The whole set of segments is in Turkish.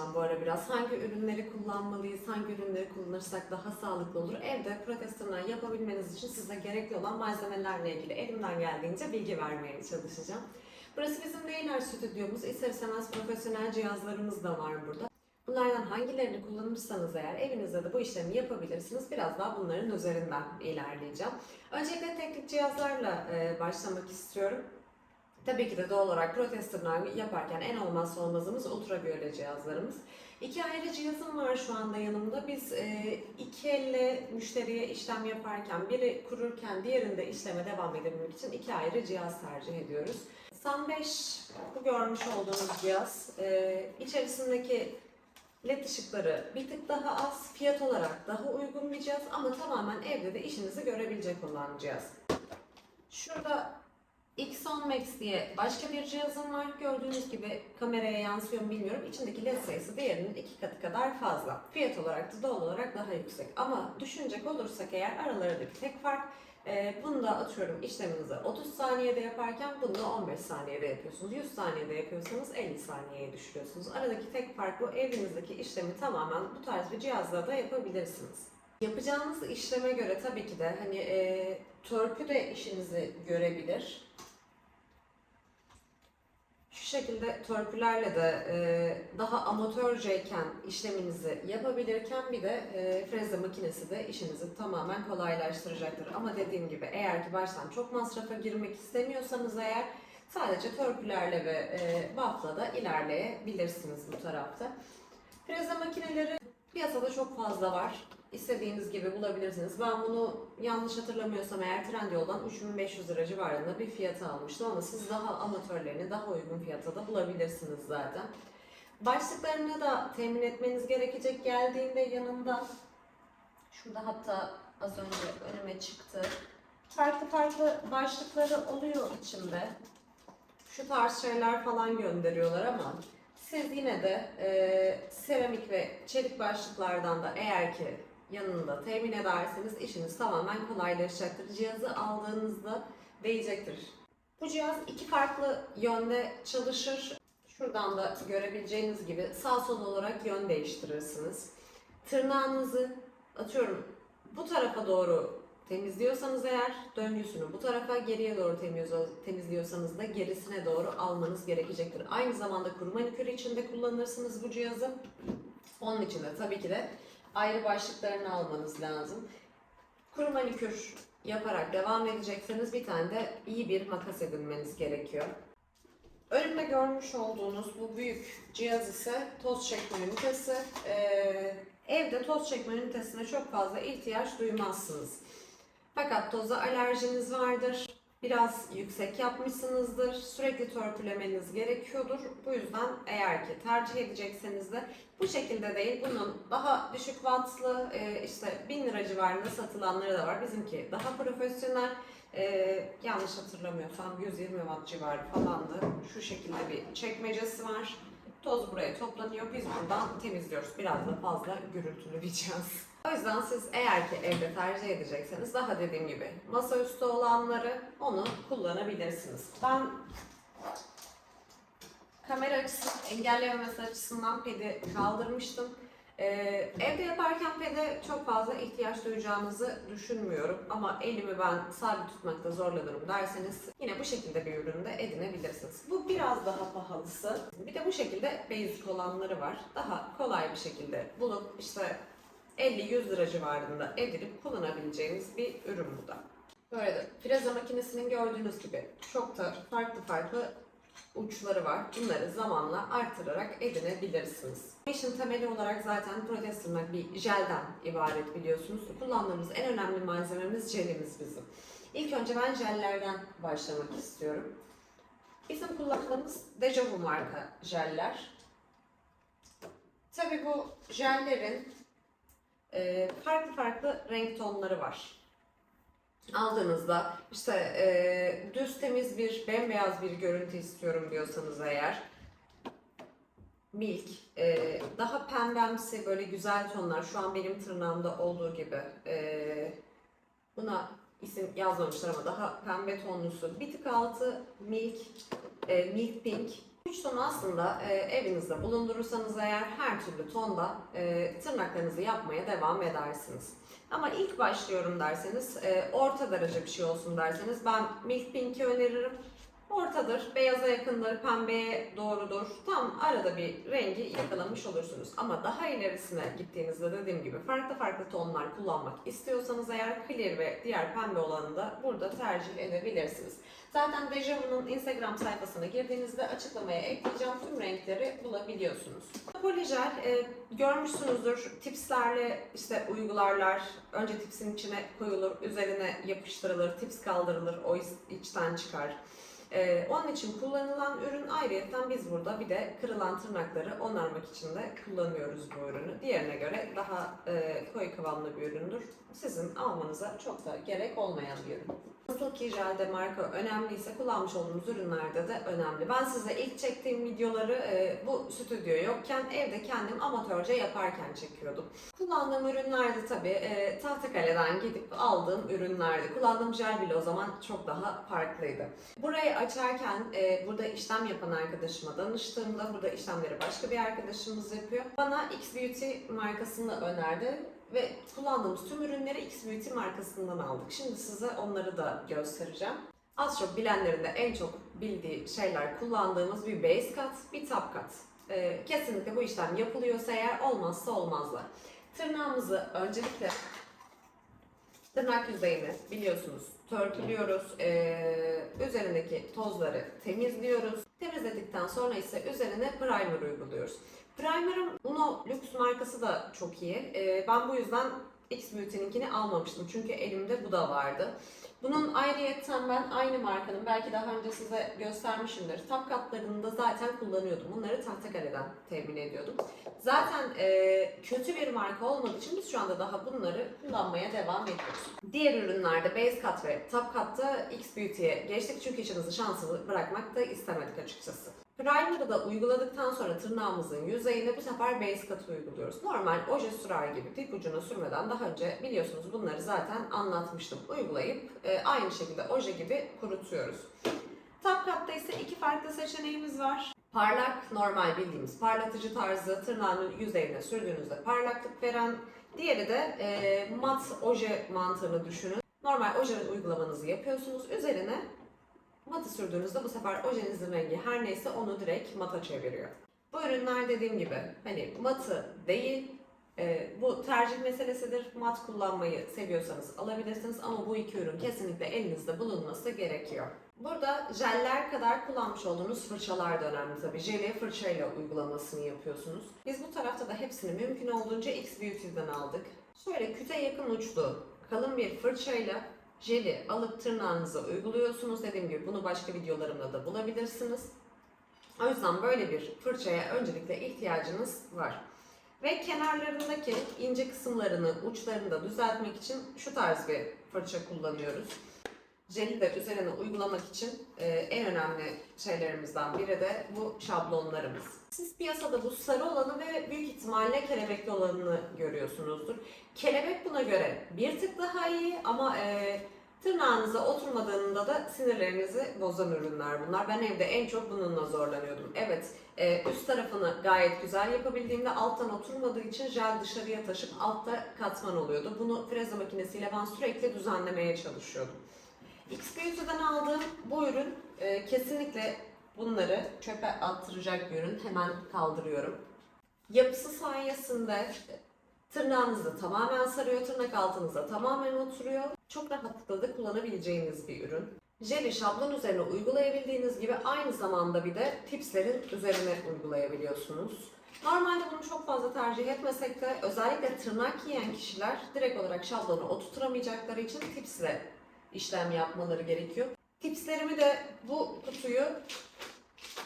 tartışacağım bu ara biraz. Hangi ürünleri kullanmalıyız, hangi ürünleri kullanırsak daha sağlıklı olur? Evde protez tırnağı yapabilmeniz için size gerekli olan malzemelerle ilgili elimden geldiğince bilgi vermeye çalışacağım. Burası bizim Nail stüdyomuz. İster istemez profesyonel cihazlarımız da var burada. Bunlardan hangilerini kullanırsanız eğer evinizde de bu işlemi yapabilirsiniz. Biraz daha bunların üzerinden ilerleyeceğim. Öncelikle teknik cihazlarla başlamak istiyorum. Tabii ki de doğal olarak protez tırnağı yaparken en olmazsa olmazımız ultraviyole cihazlarımız. İki ayrı cihazım var şu anda yanımda. Biz iki elle müşteriye işlem yaparken biri kururken diğerinde işleme devam edebilmek için iki ayrı cihaz tercih ediyoruz. Sun 5 bu görmüş olduğunuz cihaz. İçerisindeki LED ışıkları bir tık daha az, fiyat olarak daha uygun bir cihaz ama tamamen evde de işinizi görebilecek olan cihaz. Şurada X10 Max diye başka bir cihazım var. Gördüğünüz gibi kameraya yansıyor mu bilmiyorum. İçindeki LED sayısı diğerinin 2 katı kadar fazla. Fiyat olarak da doğal olarak daha yüksek. Ama düşünecek olursak eğer aralarındaki tek fark bunu da atıyorum işleminizi 30 saniyede yaparken bunu da 15 saniyede yapıyorsunuz. 100 saniyede yapıyorsanız 50 saniyeye düşürüyorsunuz. Aradaki tek fark bu. Evinizdeki işlemi tamamen bu tarz bir cihazla da yapabilirsiniz. Yapacağınız işleme göre tabii ki de törpü de işinizi görebilir. Şu şekilde törpülerle de daha amatörceyken işleminizi yapabilirken bir de freze makinesi de işinizi tamamen kolaylaştıracaktır. Ama dediğim gibi eğer ki baştan çok masrafa girmek istemiyorsanız eğer sadece törpülerle ve bafla da ilerleyebilirsiniz bu tarafta. Freze makineleri piyasada çok fazla var. İstediğiniz gibi bulabilirsiniz. Ben bunu yanlış hatırlamıyorsam eğer Trendyol'dan 3500 lira civarında bir fiyata almıştım ama siz daha amatörlerini daha uygun fiyata da bulabilirsiniz zaten. Başlıklarını da temin etmeniz gerekecek geldiğinde yanında. Şurada hatta az önce önüme çıktı. Farklı farklı başlıkları oluyor içinde. Şu tarz şeyler falan gönderiyorlar ama siz yine de seramik ve çelik başlıklardan da eğer ki yanında temin ederseniz işiniz tamamen kolaylaşacaktır. Cihazı aldığınızda değecektir. Bu cihaz iki farklı yönde çalışır. Şuradan da görebileceğiniz gibi sağ sol olarak yön değiştirirsiniz. Tırnağınızı atıyorum bu tarafa doğru temizliyorsanız eğer döngüsünü bu tarafa geriye doğru temizliyorsanız da gerisine doğru almanız gerekecektir. Aynı zamanda kuru manikür için de kullanırsınız bu cihazı. Onun için de tabii ki de ayrı başlıklarını almanız lazım. Kuru manikür yaparak devam edecekseniz bir tane de iyi bir makas edinmeniz gerekiyor. Önümde görmüş olduğunuz bu büyük cihaz ise toz çekme ünitesi. Evde toz çekme ünitesine çok fazla ihtiyaç duymazsınız. Fakat toza alerjiniz vardır, biraz yüksek yapmışsınızdır, sürekli törpülemeniz gerekiyordur. Bu yüzden eğer ki tercih edecekseniz de bu şekilde değil, bunun daha düşük wattlı, işte 1000 lira civarında satılanları da var. Bizimki daha profesyonel, yanlış hatırlamıyorsam 120 watt civarı falandı. Şu şekilde bir çekmecesi var. Toz buraya toplanıyor, biz buradan temizliyoruz. Biraz da fazla gürültülü bir cihaz. O yüzden siz eğer ki evde tercih edecekseniz daha dediğim gibi masaüstü olanları onu kullanabilirsiniz. Ben kamera açısı engellememesi açısından pedi kaldırmıştım. Evde yaparken pede çok fazla ihtiyaç duyacağınızı düşünmüyorum ama elimi ben sabit tutmakta zorlanırım derseniz yine bu şekilde bir üründe edinebilirsiniz. Bu biraz daha pahalısı. Bir de bu şekilde basic olanları var. Daha kolay bir şekilde bulup işte 50-100 lira civarında edilip kullanabileceğiniz bir ürün bu da. Böyle de freze makinesinin gördüğünüz gibi çok da farklı uçları var. Bunları zamanla artırarak edinebilirsiniz. Bu işin temeli olarak zaten protez tırnak bir jelden ibaret biliyorsunuz. Kullandığımız en önemli malzememiz jelimiz bizim. İlk önce ben jellerden başlamak istiyorum. Bizim kullandığımız Deja Vu marka jeller. Tabii bu jellerin farklı renk tonları var. Aldığınızda işte düz temiz bir bembeyaz bir görüntü istiyorum diyorsanız eğer milk, daha pembemsi böyle güzel tonlar şu an benim tırnağımda olduğu gibi buna isim yazmamışlar ama daha pembe tonlusu bir tık altı milk, milk pink Uç tonu aslında evinizde bulundurursanız eğer her türlü tonda tırnaklarınızı yapmaya devam edersiniz. Ama ilk başlıyorum derseniz, orta derece bir şey olsun derseniz ben Milk Pink'i öneririm. Ortadır, beyaza yakındır, pembeye doğrudur. Tam arada bir rengi yakalamış olursunuz. Ama daha ilerisine gittiğinizde dediğim gibi farklı farklı tonlar kullanmak istiyorsanız eğer clear ve diğer pembe olanı da burada tercih edebilirsiniz. Zaten Deja Vu'nun Instagram sayfasına girdiğinizde açıklamaya ekleyeceğim tüm renkleri bulabiliyorsunuz. Polijel görmüşsünüzdür. Tipslerle işte uygularlar. Önce tipsin içine koyulur, üzerine yapıştırılır, tips kaldırılır, o içten çıkar. Onun için kullanılan ürün ayrıyeten biz burada bir de kırılan tırnakları onarmak için de kullanıyoruz bu ürünü. Diğerine göre daha koyu kıvamlı bir üründür. Sizin almanıza çok da gerek olmayan bir ürün. Nasıl ki jelde marka önemliyse kullanmış olduğumuz ürünlerde de önemli. Ben size ilk çektiğim videoları bu stüdyo yokken evde kendim amatörce yaparken çekiyordum. Kullandığım ürünlerde tabii Tahtakale'den gidip aldığım ürünlerdi. Kullandığım jel bile o zaman çok daha farklıydı. Burayı açarken burada işlem yapan arkadaşıma danıştığımda, burada işlemleri başka bir arkadaşımız yapıyor. Bana X Beauty markasını önerdi. Ve kullandığımız tüm ürünleri X Beauty markasından aldık. Şimdi size onları da göstereceğim. Az çok bilenlerin de en çok bildiği şeyler kullandığımız bir base cut, bir top cut. Kesinlikle bu işlem yapılıyorsa eğer olmazsa olmazlar. Tırnağımızı öncelikle tırnak yüzeyini biliyorsunuz törpülüyoruz. Üzerindeki tozları temizliyoruz. Temizledikten sonra ise üzerine primer uyguluyoruz. Primer'ın Uno Lux markası da çok iyi. Ben bu yüzden X Beauty'ninkini almamıştım. Çünkü elimde bu da vardı. Bunun ayrıyetten ben aynı markanın belki daha önce size göstermişimdir. Top Cut'larını da zaten kullanıyordum. Bunları Tahtakale'den temin ediyordum. Zaten kötü bir marka olmadığı için biz şu anda daha bunları kullanmaya devam ediyoruz. Diğer ürünlerde Base Cut ve Top Cut'ta X Beauty'ye geçtik çünkü işinizi şansını bırakmak da istemedik açıkçası. Primer'ı da uyguladıktan sonra tırnağımızın yüzeyine bu sefer base cut uyguluyoruz. Normal oje sürer gibi dip ucuna sürmeden daha önce biliyorsunuz bunları zaten anlatmıştım. Uygulayıp aynı şekilde oje gibi kurutuyoruz. Top cut'ta ise iki farklı seçeneğimiz var. Parlak, normal bildiğimiz parlatıcı tarzı tırnağın yüzeyine sürdüğünüzde parlaklık veren. Diğeri de mat oje mantığını düşünün. Normal oje uygulamanızı yapıyorsunuz. Üzerine matı sürdüğünüzde bu sefer ojenizin rengi her neyse onu direkt mata çeviriyor. Bu ürünler dediğim gibi hani matı değil, bu tercih meselesidir. Mat kullanmayı seviyorsanız alabilirsiniz ama bu iki ürün kesinlikle elinizde bulunması gerekiyor. Burada jeller kadar kullanmış olduğunuz fırçalar da önemli tabii. Jeli fırçayla uygulamasını yapıyorsunuz. Biz bu tarafta da hepsini mümkün olduğunca X Beauty'den aldık. Şöyle küte yakın uçlu kalın bir fırçayla jeli alıp tırnağınıza uyguluyorsunuz. Dediğim gibi bunu başka videolarımda da bulabilirsiniz. O yüzden böyle bir fırçaya öncelikle ihtiyacınız var. Ve kenarlarındaki ince kısımlarını, uçlarını da düzeltmek için şu tarz bir fırça kullanıyoruz. Jeli de üzerine uygulamak için en önemli şeylerimizden biri de bu şablonlarımız. Siz piyasada bu sarı olanı ve büyük ihtimalle kelebekli olanını görüyorsunuzdur. Kelebek buna göre bir tık daha iyi ama tırnağınıza oturmadığında da sinirlerinizi bozan ürünler bunlar. Ben evde en çok bununla zorlanıyordum. Evet, üst tarafını gayet güzel yapabildiğimde alttan oturmadığı için jel dışarıya taşıp altta katman oluyordu. Bunu freze makinesiyle ben sürekli düzenlemeye çalışıyordum. X Beauty'den aldığım bu ürün kesinlikle bunları çöpe attıracak bir ürün. Hemen kaldırıyorum. Yapısı sayesinde tırnağınızı tamamen sarıyor, tırnak altınıza tamamen oturuyor. Çok rahatlıkla da kullanabileceğiniz bir ürün. Jeli şablon üzerine uygulayabildiğiniz gibi aynı zamanda bir de tipslerin üzerine uygulayabiliyorsunuz. Normalde bunu çok fazla tercih etmesek de özellikle tırnak yiyen kişiler direkt olarak şablonu oturtamayacakları için tipsle işlem yapmaları gerekiyor. Tipslerimi de bu kutuyu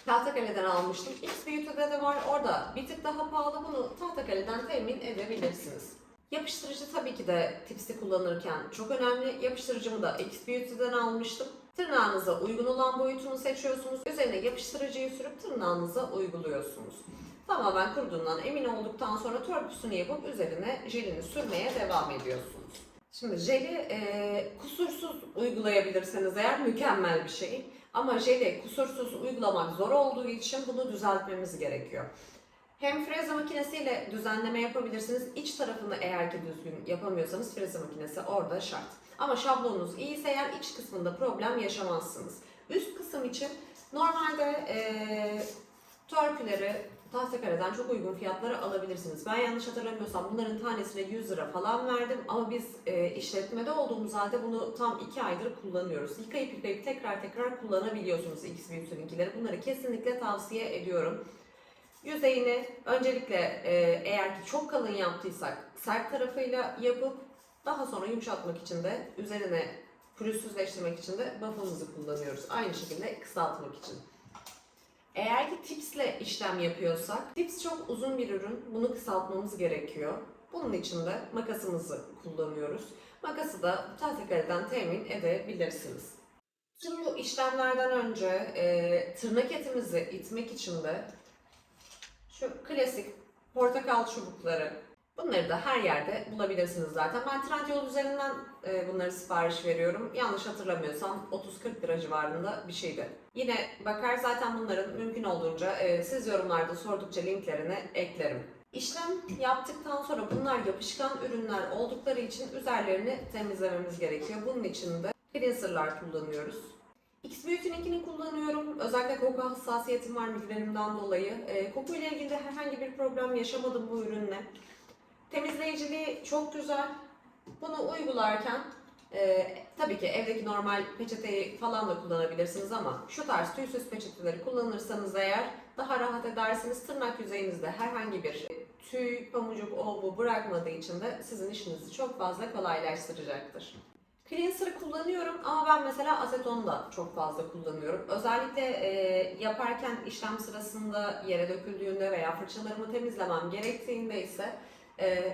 Tahtakale'den almıştım. X Beauty'de de var. Orada bir tık daha pahalı. Bunu Tahtakale'den temin edebilirsiniz. Yapıştırıcı tabii ki de tipsi kullanırken çok önemli. Yapıştırıcımı da X Beauty'den almıştım. Tırnağınıza uygun olan boyutunu seçiyorsunuz. Üzerine yapıştırıcıyı sürüp tırnağınıza uyguluyorsunuz. Tamamen kuruduğundan emin olduktan sonra törpüsünü yapıp üzerine jelini sürmeye devam ediyorsunuz. Şimdi jeli kusursuz uygulayabilirseniz eğer mükemmel bir şey. Ama jeli kusursuz uygulamak zor olduğu için bunu düzeltmemiz gerekiyor. Hem freze makinesiyle düzenleme yapabilirsiniz. İç tarafını eğer ki düzgün yapamıyorsanız freze makinesi orada şart. Ama şablonunuz iyiyse eğer iç kısmında problem yaşamazsınız. Üst kısım için normalde törpüleri Tahtakale'den çok uygun fiyatlara alabilirsiniz. Ben yanlış hatırlamıyorsam bunların tanesine 100 lira falan verdim ama biz işletmede olduğumuz halde bunu tam 2 aydır kullanıyoruz. Yıkayıp tekrar kullanabiliyorsunuz X-Beauty'ninkileri. Bunları kesinlikle tavsiye ediyorum. Yüzeyini öncelikle eğer ki çok kalın yaptıysak sert tarafıyla yapıp daha sonra yumuşatmak için de üzerine pürüzsüzleştirmek için de buff'ımızı kullanıyoruz. Aynı şekilde kısaltmak için. Eğer ki tipsle işlem yapıyorsak, tips çok uzun bir ürün. Bunu kısaltmamız gerekiyor. Bunun için de makasımızı kullanıyoruz. Makası da Tahtakale'den temin edebilirsiniz. Tüm bu işlemlerden önce tırnak etimizi itmek için de şu klasik portakal çubukları, bunları da her yerde bulabilirsiniz zaten. Ben Trendyol üzerinden bunları sipariş veriyorum. Yanlış hatırlamıyorsam 30-40 lira civarında bir şeydi. Yine bakar zaten bunların mümkün olduğunca siz yorumlarda sordukça linklerini eklerim. İşlem yaptıktan sonra bunlar yapışkan ürünler oldukları için üzerlerini temizlememiz gerekiyor. Bunun için de cleanser'lar kullanıyoruz. X-Beauty'ninkini kullanıyorum. Özellikle koku hassasiyetim var migrenimden dolayı. Kokuyla ilgili de herhangi bir problem yaşamadım bu ürünle. Temizleyiciliği çok güzel. Bunu uygularken tabii ki evdeki normal peçeteyi falan da kullanabilirsiniz ama şu tarz tüysüz peçeteleri kullanırsanız eğer daha rahat edersiniz. Tırnak yüzeyinizde herhangi bir tüy, pamucuk, o bu bırakmadığı için de sizin işinizi çok fazla kolaylaştıracaktır. Cleanser'ı kullanıyorum ama ben mesela asetonu da çok fazla kullanıyorum. Özellikle yaparken işlem sırasında yere döküldüğünde veya fırçalarımı temizlemem gerektiğinde ise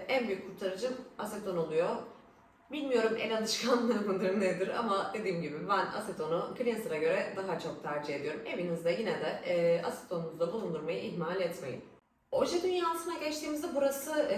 en büyük kurtarıcım aseton oluyor. Bilmiyorum el alışkanlığı mıdır nedir ama dediğim gibi ben asetonu cleanser'a göre daha çok tercih ediyorum. Evinizde yine de asetonunuzu da bulundurmayı ihmal etmeyin. Oje dünyasına geçtiğimizde burası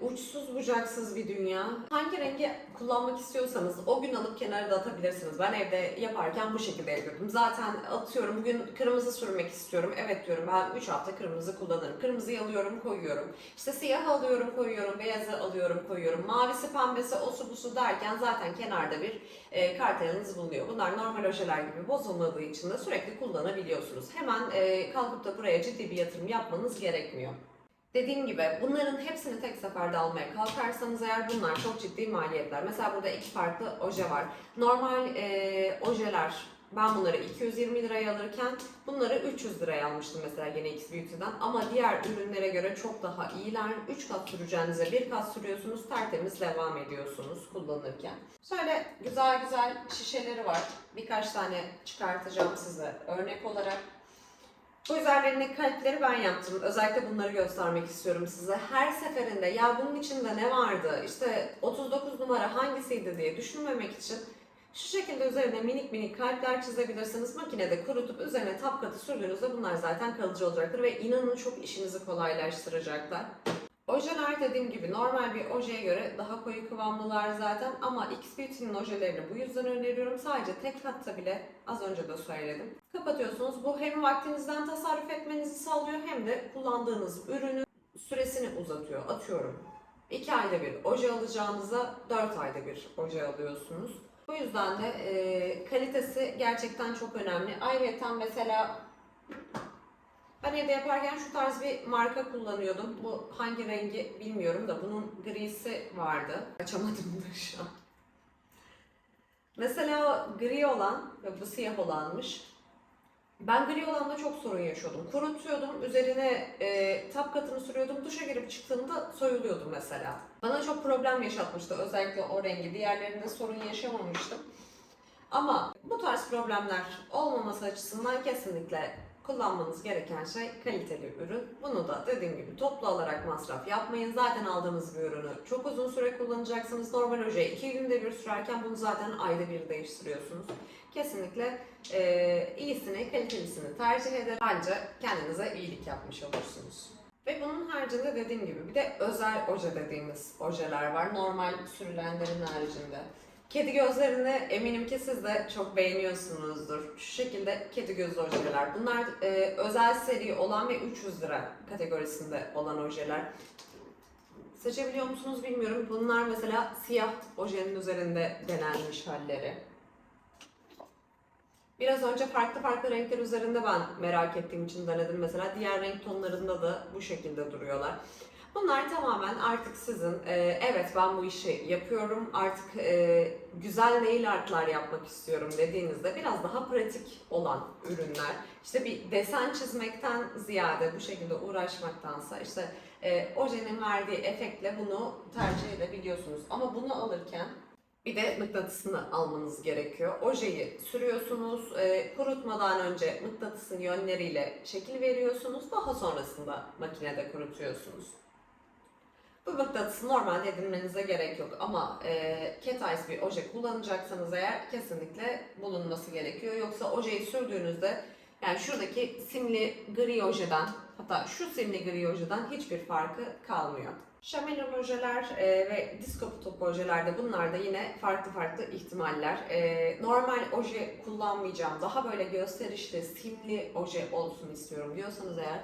uçsuz bucaksız bir dünya. Hangi rengi kullanmak istiyorsanız o gün alıp kenara da atabilirsiniz. Ben evde yaparken bu şekilde yapıyordum. Zaten atıyorum bugün kırmızı sürmek istiyorum. Evet diyorum ben 3 hafta kırmızı kullanırım. Kırmızıyı alıyorum koyuyorum. İşte siyah alıyorum koyuyorum. Beyazı alıyorum koyuyorum. Mavisi pembesi osu busu derken zaten kenarda bir karteliniz bulunuyor. Bunlar normal ojeler gibi bozulmadığı için de sürekli kullanabiliyorsunuz. Hemen kalkıp da buraya ciddi bir yatırım yapmanız gerekmiyor. Dediğim gibi bunların hepsini tek seferde almaya kalkarsanız eğer bunlar çok ciddi maliyetler. Mesela burada iki farklı oje var. Normal ojeler ben bunları 220 liraya alırken bunları 300 liraya almıştım mesela yine X-Beauty'den. Ama diğer ürünlere göre çok daha iyiler. 3 kat süreceğinize 1 kat sürüyorsunuz. Tertemiz devam ediyorsunuz kullanırken. Şöyle güzel güzel şişeleri var. Birkaç tane çıkartacağım size örnek olarak. Bu üzerlerindeki kalpleri ben yaptım. Özellikle bunları göstermek istiyorum size. Her seferinde ya bunun içinde ne vardı, işte 39 numara hangisiydi diye düşünmemek için şu şekilde üzerine minik minik kalpler çizebilirsiniz. Makinede kurutup üzerine tap katı sürdüğünüzde bunlar zaten kalıcı olacaktır ve inanın çok işinizi kolaylaştıracaklar. Ojeler dediğim gibi normal bir ojeye göre daha koyu kıvamlılar zaten ama X-Beauty'nin ojelerini bu yüzden öneriyorum. Sadece tek katta bile az önce de söyledim. Kapatıyorsunuz. Bu hem vaktinizden tasarruf etmenizi sağlıyor hem de kullandığınız ürünün süresini uzatıyor. Atıyorum 2 ayda bir oje alacağınıza 4 ayda bir oje alıyorsunuz. Bu yüzden de kalitesi gerçekten çok önemli. Ayrıca mesela ben evde yaparken şu tarz bir marka kullanıyordum. Bu hangi rengi bilmiyorum da bunun grisi vardı. Açamadım da şu an. Mesela o gri olan ve bu siyah olanmış. Ben gri olanda çok sorun yaşıyordum. Kurutuyordum, üzerine tap katını sürüyordum. Duşa girip çıktığımda soyuluyordum mesela. Bana çok problem yaşatmıştı özellikle o rengi. Diğerlerinde sorun yaşamamıştım. Ama bu tarz problemler olmaması açısından kesinlikle kullanmanız gereken şey kaliteli ürün. Bunu da dediğim gibi toplu alarak masraf yapmayın. Zaten aldığınız bir ürünü çok uzun süre kullanacaksınız. Normal ojeyi 2 günde bir sürerken bunu zaten ayda bir değiştiriyorsunuz. Kesinlikle iyisini, kalitelisini tercih eder. Bence kendinize iyilik yapmış olursunuz. Ve bunun haricinde dediğim gibi bir de özel oje dediğimiz ojeler var. Normal sürülenlerin haricinde. Kedi gözlerini eminim ki siz de çok beğeniyorsunuzdur. Şu şekilde kedi gözü ojeler. Bunlar özel seri olan ve 300 lira kategorisinde olan ojeler. Seçebiliyor musunuz bilmiyorum. Bunlar mesela siyah ojenin üzerinde denenmiş halleri. Biraz önce farklı farklı renkler üzerinde ben merak ettiğim için denedim. Mesela diğer renk tonlarında da bu şekilde duruyorlar. Bunlar tamamen artık sizin, evet ben bu işi yapıyorum, artık güzel nail artlar yapmak istiyorum dediğinizde biraz daha pratik olan ürünler. İşte bir desen çizmekten ziyade bu şekilde uğraşmaktansa işte ojenin verdiği efektle bunu tercih edebiliyorsunuz. Ama bunu alırken bir de mıknatısını almanız gerekiyor. Ojeyi sürüyorsunuz, kurutmadan önce mıknatısın yönleriyle şekil veriyorsunuz, daha sonrasında makinede kurutuyorsunuz. Bu mıknatısı normalde edinmenize gerek yok ama cat ice bir oje kullanacaksanız eğer kesinlikle bulunması gerekiyor. Yoksa ojeyi sürdüğünüzde yani şuradaki simli gri ojeden, hatta şu simli gri ojeden hiçbir farkı kalmıyor. Chameleon ojeler ve disco top ojelerde bunlar da yine farklı farklı ihtimaller. Normal oje kullanmayacağım, daha böyle gösterişli, simli oje olsun istiyorum diyorsanız eğer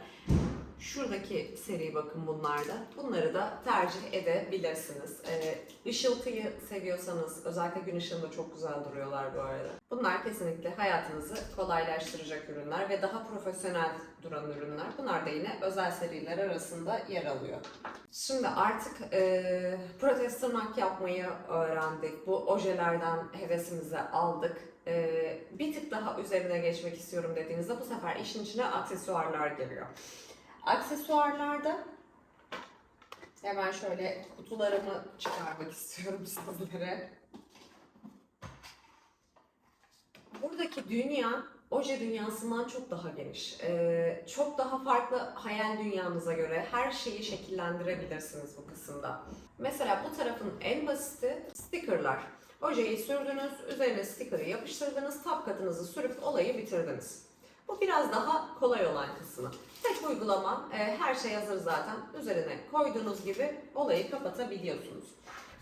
şuradaki seri bakın bunlarda. Bunları da tercih edebilirsiniz. Işıltıyı seviyorsanız, özellikle gün ışığında çok güzel duruyorlar bu arada. Bunlar kesinlikle hayatınızı kolaylaştıracak ürünler ve daha profesyonel duran ürünler. Bunlar da yine özel seriler arasında yer alıyor. Şimdi artık protez tırnak yapmayı öğrendik. Bu ojelerden hevesimizi aldık. Bir tık daha üzerine geçmek istiyorum dediğinizde bu sefer işin içine aksesuarlar geliyor. Aksesuarlarda hemen şöyle kutularımı çıkarmak istiyorum sizlere. Buradaki dünya oje dünyasından çok daha geniş. Çok daha farklı hayal dünyanıza göre her şeyi şekillendirebilirsiniz bu kısımda. Mesela bu tarafın en basiti stickerlar. Ojeyi sürdünüz, üzerine sticker'ı yapıştırdınız, top katınızı sürüp olayı bitirdiniz. Bu biraz daha kolay olan kısmı. Tek uygulama, her şey hazır zaten. Üzerine koyduğunuz gibi olayı kapatabiliyorsunuz.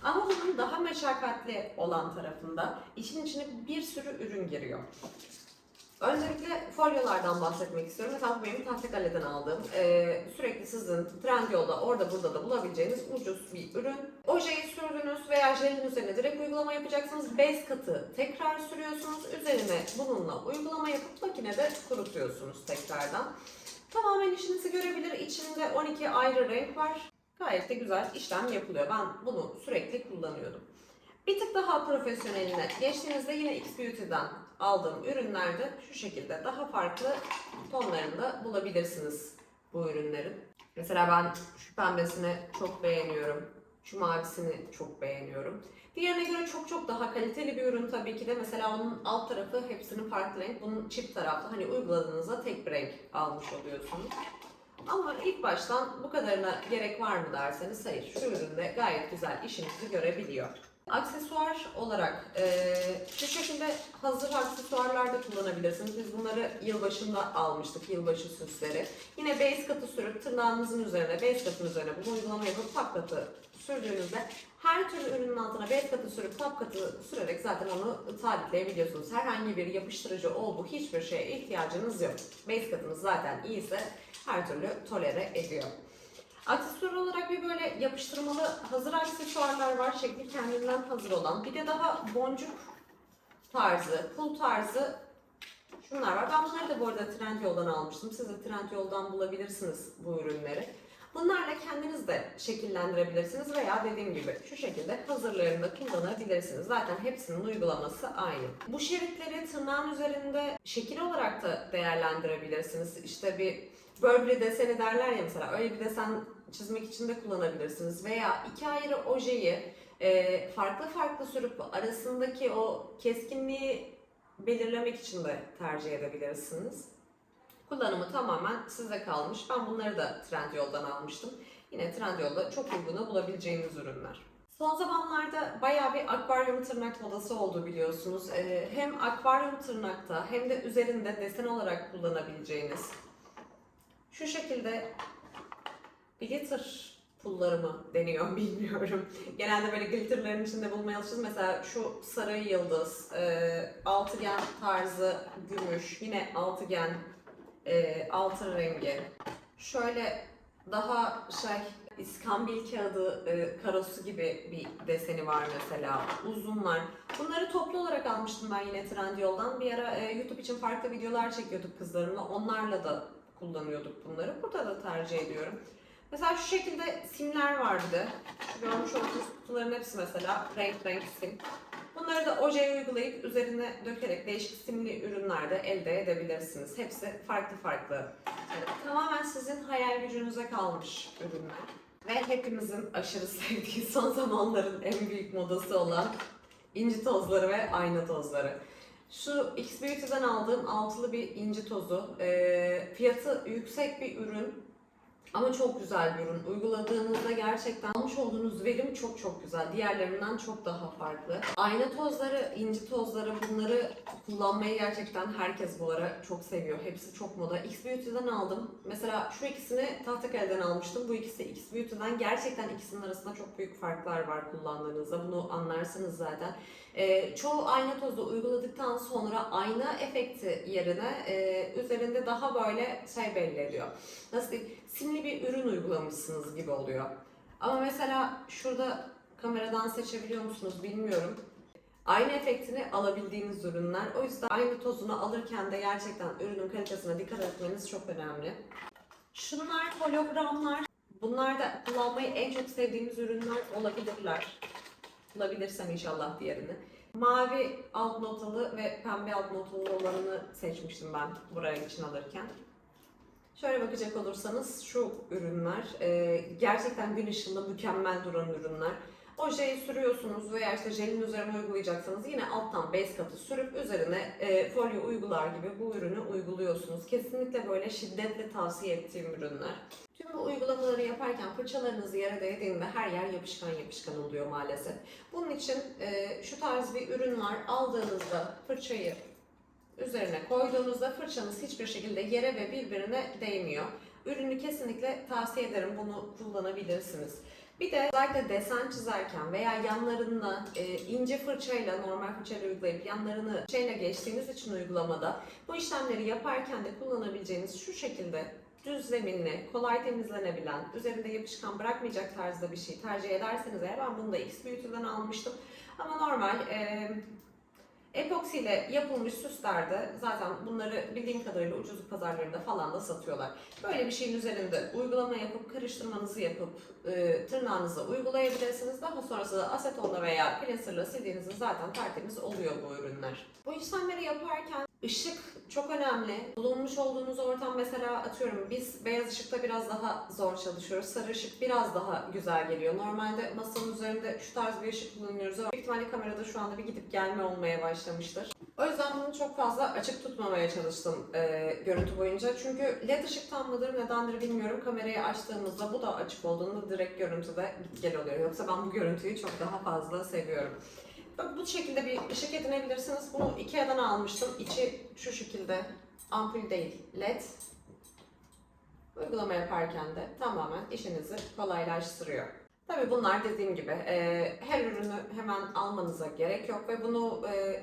Ama bunun daha meşakkatli olan tarafında işin içine bir sürü ürün giriyor. Öncelikle folyolardan bahsetmek istiyorum. Mesela bu benim Tahtakale'den aldığım, sürekli sizin Trendyol'da orada burada da bulabileceğiniz ucuz bir ürün. Ojeyi sürdünüz veya jelin üzerine direkt uygulama yapacaksınız. Base katı tekrar sürüyorsunuz. Üzerine bununla uygulama yapıp makinede kurutuyorsunuz tekrardan. Tamamen işinizi görebilir. İçinde 12 ayrı renk var. Gayet de güzel işlem yapılıyor. Ben bunu sürekli kullanıyordum. Bir tık daha profesyoneline geçtiğinizde yine X Beauty'den aldığım ürünlerde şu şekilde daha farklı tonlarında bulabilirsiniz bu ürünlerin. Mesela ben şu pembesini çok beğeniyorum. Şu mavisini çok beğeniyorum. Diğerine göre çok çok daha kaliteli bir ürün tabii ki de. Mesela onun alt tarafı hepsinin farklı renk. Bunun çift taraflı. Hani uyguladığınızda tek bir renk almış oluyorsunuz. Ama ilk baştan bu kadarına gerek var mı derseniz hayır. Şu üründe gayet güzel işinizi görebiliyor. Aksesuar olarak şu şekilde hazır aksesuarlar da kullanabilirsiniz. Biz bunları yılbaşında almıştık, yılbaşı süsleri. Yine base katı sürüp tırnağınızın üzerine, base katın üzerine bu uygulama yapıp top katı sürdüğünüzde her türlü ürünün altına base katı sürüp top katı sürerek zaten onu sabitleyebiliyorsunuz. Herhangi bir yapıştırıcı bu hiçbir şeye ihtiyacınız yok. Base katınız zaten iyiyse her türlü tolere ediyor. Aksesuar olarak bir böyle yapıştırmalı hazır aksesuarlar var. Şekli kendinden hazır olan. Bir de daha boncuk tarzı, pul tarzı şunlar var. Ben bunları da bu arada Trendyol'dan almıştım. Siz de Trendyol'dan bulabilirsiniz bu ürünleri. Bunlarla kendiniz de şekillendirebilirsiniz veya dediğim gibi şu şekilde hazırlarında kullanabilirsiniz. Zaten hepsinin uygulaması aynı. Bu şeritleri tırnağın üzerinde şekil olarak da değerlendirebilirsiniz. İşte bir Burberry deseni derler ya mesela, öyle bir desen çizmek için de kullanabilirsiniz. Veya iki ayrı ojeyi farklı farklı sürüp arasındaki o keskinliği belirlemek için de tercih edebilirsiniz. Kullanımı tamamen size kalmış. Ben bunları da Trendyol'dan almıştım. Yine Trendyol'da çok uyguna bulabileceğiniz ürünler. Son zamanlarda bayağı bir akvaryum tırnak modası oldu biliyorsunuz. Hem akvaryum tırnakta hem de üzerinde desen olarak kullanabileceğiniz şu şekilde glitter pulları mı deniyor bilmiyorum. Genelde böyle glitterlerin içinde bulmaya alışırız. Mesela şu sarı yıldız, altıgen tarzı gümüş, yine altıgen altın rengi. Şöyle daha iskambil kağıdı karosu gibi bir deseni var mesela. Uzunlar. Bunları toplu olarak almıştım ben yine Trendyol'dan. Bir ara YouTube için farklı videolar çekiyorduk kızlarımla. Onlarla da kullanıyorduk bunları. Burada da tercih ediyorum. Mesela şu şekilde simler vardı. Şu görmüş olduğunuz kutuların hepsi mesela renk renk sim. Bunları da ojeye uygulayıp üzerine dökerek değişik simli ürünler de elde edebilirsiniz. Hepsi farklı farklı. Yani tamamen sizin hayal gücünüze kalmış ürünler. Ve hepimizin aşırı sevdiği son zamanların en büyük modası olan inci tozları ve ayna tozları. Şu X Beauty'den aldığım altılı bir inci tozu. Fiyatı yüksek bir ürün. Ama çok güzel bir ürün. Uyguladığınızda gerçekten almış olduğunuz verim çok çok güzel. Diğerlerinden çok daha farklı. Ayna tozları, inci tozları bunları kullanmayı gerçekten herkes bu ara çok seviyor. Hepsi çok moda. X Beauty'den aldım. Mesela şu ikisini Tahtakale'den almıştım. Bu ikisi X Beauty'den. Gerçekten ikisinin arasında çok büyük farklar var kullandığınızda. Bunu anlarsınız zaten. Çoğu ayna tozu uyguladıktan sonra ayna efekti yerine üzerinde daha böyle belli ediyor. Nasıl diyeyim? Simli bir ürün uygulamışsınız gibi oluyor. Ama mesela şurada kameradan seçebiliyor musunuz bilmiyorum. Ayna efektini alabildiğiniz ürünler. O yüzden ayna tozunu alırken de gerçekten ürünün kalitesine dikkat etmeniz çok önemli. Şunlar hologramlar. Bunlar da kullanmayı en çok sevdiğimiz ürünler olabilirler. Bulabilirsem inşallah diğerini. Mavi alt notalı ve pembe alt notalı olanını seçmiştim ben buraya için alırken. Şöyle bakacak olursanız şu ürünler gerçekten gün ışığında mükemmel duran ürünler. Ojeyi sürüyorsunuz veya işte jelin üzerine uygulayacaksanız yine alttan base katı sürüp üzerine folyo uygular gibi bu ürünü uyguluyorsunuz. Kesinlikle böyle şiddetle tavsiye ettiğim ürünler. Tüm bu uygulamaları yaparken fırçalarınızı yere değdiğinde her yer yapışkan yapışkan oluyor maalesef. Bunun için şu tarz bir ürün var. Aldığınızda fırçayı üzerine koyduğunuzda fırçanız hiçbir şekilde yere ve birbirine değmiyor. Ürünü kesinlikle tavsiye ederim. Bunu kullanabilirsiniz. Bir de özellikle desen çizerken veya yanlarında ince fırçayla, normal fırçayla uygulayıp yanlarını fırçayla geçtiğiniz için uygulamada bu işlemleri yaparken de kullanabileceğiniz şu şekilde düz zeminli, kolay temizlenebilen, üzerinde yapışkan bırakmayacak tarzda bir şey tercih ederseniz eğer, ben bunu da X Beauty'den almıştım. Ama normal epoksi ile yapılmış süslerde zaten bunları bildiğim kadarıyla ucuzluk pazarlarında falan da satıyorlar. Böyle bir şeyin üzerinde uygulama yapıp karıştırmanızı yapıp tırnağınıza uygulayabilirsiniz. Daha sonrasında asetonla veya cleanserla sildiğinizde zaten tertemiz oluyor bu ürünler. Bu işlemleri yaparken ışık çok önemli. Bulunmuş olduğunuz ortam, mesela atıyorum biz beyaz ışıkta biraz daha zor çalışıyoruz. Sarı ışık biraz daha güzel geliyor. Normalde masanın üzerinde şu tarz bir ışık kullanıyoruz. Büyük ihtimalle kamerada şu anda bir gidip gelme olmaya başlamıştır. O yüzden bunu çok fazla açık tutmamaya çalıştım görüntü boyunca. Çünkü led ışıktan mıdır nedendir bilmiyorum. Kamerayı açtığımızda bu da açık olduğunda direkt görüntüde git gel oluyor. Yoksa ben bu görüntüyü çok daha fazla seviyorum. Bu şekilde bir ışık edinebilirsiniz. Bunu Ikea'dan almıştım. İçi şu şekilde, ampul değil, led. Uygulama yaparken de tamamen işinizi kolaylaştırıyor. Tabii bunlar dediğim gibi her ürünü hemen almanıza gerek yok ve bunu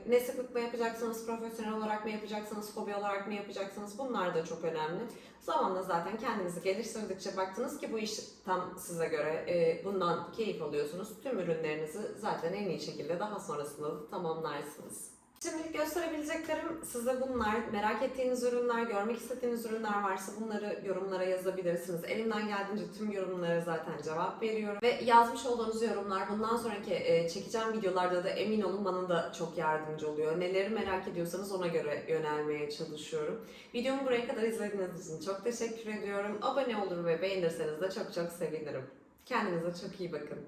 ne sıklıkla yapacaksınız, profesyonel olarak mı yapacaksınız, hobi olarak mı yapacaksınız, bunlar da çok önemli. Zamanla zaten kendinizi geliştirdikçe baktınız ki bu iş tam size göre, bundan keyif alıyorsunuz. Tüm ürünlerinizi zaten en iyi şekilde daha sonrasında tamamlarsınız. Şimdilik gösterebileceklerim size bunlar. Merak ettiğiniz ürünler, görmek istediğiniz ürünler varsa bunları yorumlara yazabilirsiniz. Elimden geldiğince tüm yorumlara zaten cevap veriyorum. Ve yazmış olduğunuz yorumlar bundan sonraki çekeceğim videolarda da emin olun bana da çok yardımcı oluyor. Neleri merak ediyorsanız ona göre yönelmeye çalışıyorum. Videomu buraya kadar izlediğiniz için çok teşekkür ediyorum. Abone olur ve beğenirseniz de çok çok sevinirim. Kendinize çok iyi bakın.